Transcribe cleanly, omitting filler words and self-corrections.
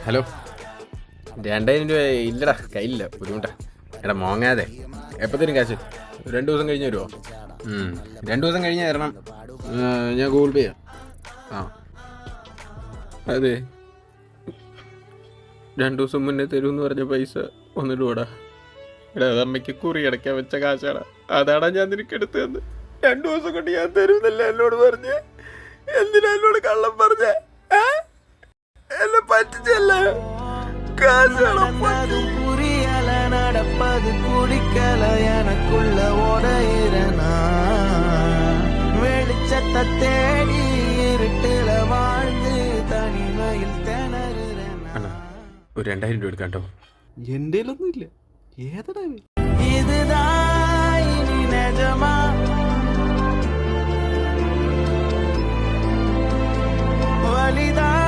Hello, 2000 രൂപ ഇല്ലടാ, കയ്യിലില്ല, ബുദ്ധിമുട്ടാ. എടാ മോങ്ങാതെ, എപ്പോൾ തരും കാശ്? 2 ദിവസം കഴിഞ്ഞ് വരുമോ? 2 ദിവസം കഴിഞ്ഞ് തരണം. ഞാൻ ഗൂഗിൾ പേ ചെയ്യാം. അതെ, 2 ദിവസം മുന്നേ തരുമെന്ന് പറഞ്ഞ പൈസ ഒന്നിടൂടാ. എടാ, അതമ്മയ്ക്ക് കുറി അടയ്ക്കാൻ വെച്ച കാശാടാ, അതാടാ ഞാൻ നിനക്ക് എടുത്തു തന്ന്. 2 ദിവസം കൊണ്ട് ഞാൻ തരുമെന്നല്ലേ എന്നോട് പറഞ്ഞേ? എന്തിനാ എന്നോട് കള്ളം പറഞ്ഞേ? എന്നെ പറ്റിച്ചല്ലേ? புரியல நடப்பது குடிக்கல எனக்குள்ள ஓடையிறனா வெளிச்சத்தை தேடி இருட்டுல வாழ்ந்து தனிமையில் திணறுறனா. ഒരു 2000 രൂപ എടുക്കാട്ടോ. എൻ്റെ ഒന്നും ഇല്ല. ഏതടാ இதுதான் இனி நிஜமா வலிதான்